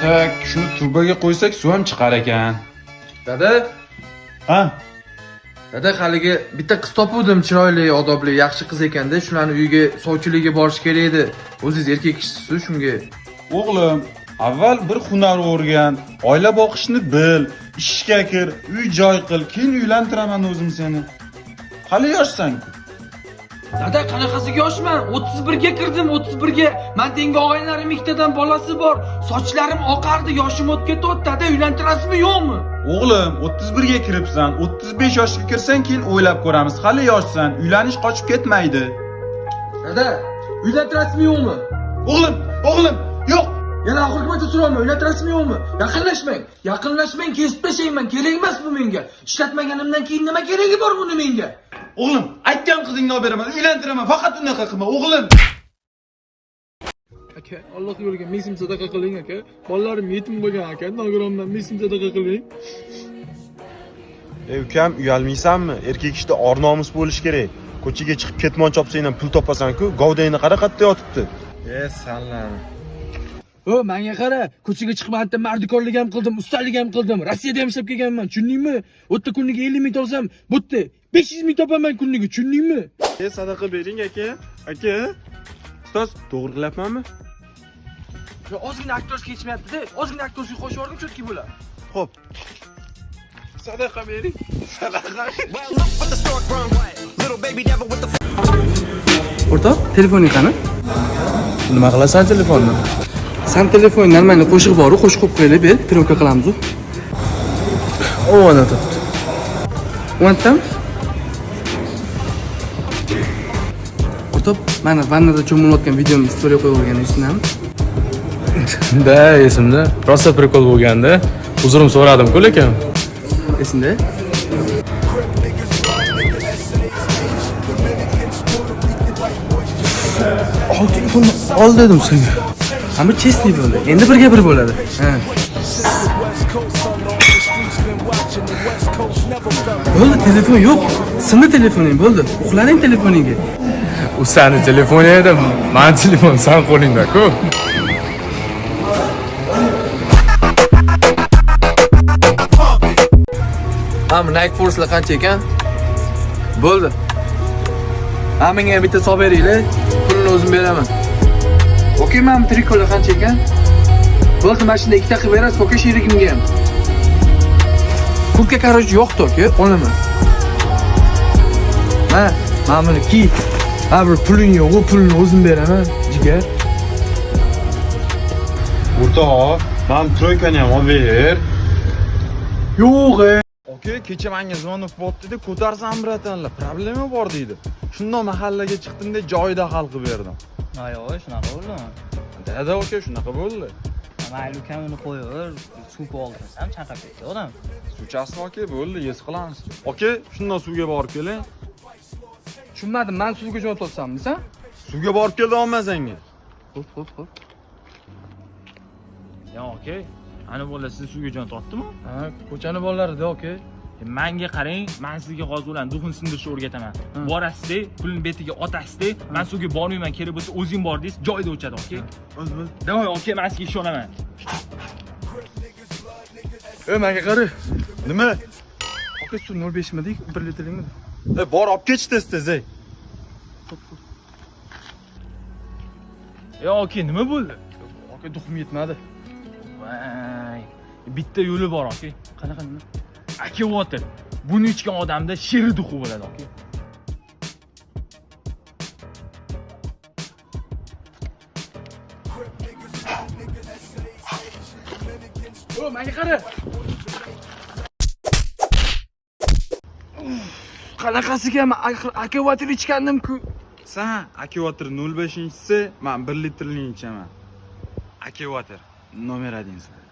Tak, shuni turbaga qo'ysak suv ham chiqar ekan. Dada, Ha? dada haligi bitta qiz topuvdim, chiroyli, odobli, yaxshi qiz ekanda, shularni uyiga sovchilikka borish kerak edi. O'zingiz erkak kishisiz shunga. O'g'lim, avval bir hunar o'rgan, oila boqishni bil, ishga kir, uy-joy qil, keyin uylantiraman o'zim seni. Hali yoshsan-ku. Dada, qanaqasiga yoshman? 31 ga kirdim, 31 ga. Men tengi og'aylarim ikkitadan bolasi bor. Sochlarim oqardi, yoshim o'tib ketyapti. Dada, uylantirasizmi, yo'qmi? O'g'lim, 31 ga kiribsan, 35 yoshga kirsang keyin o'ylab ko'ramiz. Hali yoshsan, uylanish qochib ketmaydi. Dada, uylantirasizmi, yo'qmi? O'g'lim, yo'q. Yana oxirgi marta so'rayman, uylantirasizmi, yo'qmi? Yaqinlashmang, kesib tashlayman, kerak emas bu menga. Ishlatmaganimdan keyin nima keragi bor buni menga? O'g'lim, aytgan qizingni olib beraman, uylantiraman, faqat unaqa qilma, o'g'lim. Aka, Alloh yo'liga ming so'm sadaqa qiling aka. Bolalarim yetim bo'lgan aka, nogironman, ming so'm sadaqa qiling. Ey ukam, uyalmaysanmi? Erkak ishda or-nomus bo'lish kerak. Ko'chaga chiqib ketmon chopsang ham pul topasan-ku, govdangni qara qayerda yotibdi. Sallam. O, menga qara, ko'chaga chiqib mardikorlik ham qildim, ustalik ham qildim. Rossiyada ham ishlab kelganman, tushundingmi? O'tta kunliga 50 ming topsam, bu yerda 500 ming topaman kunliga, tushundingmi? Sadaqa bering aka. Aka. Ustoz, to'g'ri qilyapmanmi? Yo, ozgina aktyorskiga yetishmayapti-da. Ozgina aktyorskiga qo'shib yubordim, cho'tki bo'ladi. Xo'p. Sadaqa bering. O'rtoq, telefoning qani? Nima qilasan telefonni? San telefon normalniy qo'shiq bor-ku, qo'shib qo'yib qo'yaylik, ber, pirovka qilamiz-ku. O, ana topdi. O'ntami? O'rtoq, mana vannada cho'milayotgan videomni istoriya qo'yib o'rgan esingizmi? Da, esimda. Rosa prikol bo'lganda, uzurim so'radim-ku lekin. Esingda? Telefonni ol dedim senga. Hamma chestli bo'ldi. Endi birga bir bo'ladi. Ha. Bo'ldi, telefon yo'q. Sindi telefoning, bo'ldi. Uxlaring telefoningga. U sani telefoni edi, men telefon san qo'lingda-ku. Nike Force'lar qancha ekan? Bo'ldi. Menga bitta solib beringlar, pulni o'zim beraman. Okey, men trikolar qancha ekan? Bo'ldi, mashina ikkita qilib berasiz, o'ka sherigimga ham. Kubka короче yo'q-ku, olaman. Men buni kiy. Bir puling yo'q, pulni o'zim beraman, jigar. O'rtoq, men troykani ham olib ber. Yo'q. Aka, kecha menga zvonok bo'pti-da, ko'tarsam bratanlar, problema bor deydi. Shundan mahallaga chiqdim-da, joyida hal qilib berdim. Yo'q, shunaqa bo'ldimi? Dada aka, shunaqa bo'ldi. Mayli ukamni qo'yaver, suv oldirsam chaqab ketdi odam. Suvchasi aka, bo'ldi, yes qilamiz. Aka, shundan suvga borib keling. Tushunmadim, men suvga jo'natyapsam, desan? Suvga borib keldi olmasangga. Xo'p. Ya aka, ana bola sizni suvga jon tortdimi? Ha, ko'chani bolalarida, aka. Menga qarang, men sizga hozir bilan duxin sindirishni o'rgataman. Borasizda, pulni betiga otasizda, men suvga bormayman, kerak bo'lsa o'zing bor deysiz, joyida o'chadi, aka. O'z. Davay, aka, men sizga ishonaman. Menga qara. Nima? Aka, suv 0.5 midik, 1 litrlikmi? Bor, olib kech tez-tez, ey. Ya aka, nima bo'ldi? Aka, duxim yetmadi. Voy, bitta yo'li bor, aka. Qanaqa nima? Aka water. Buni ichgan odamda sheri duxu bo'ladi, aka. Menga qara. Qanaqasiga men aka water ichgandim-ku. Sen aka water 05-chisi, men 1 litrlik ichaman. Aka water, nomer 1.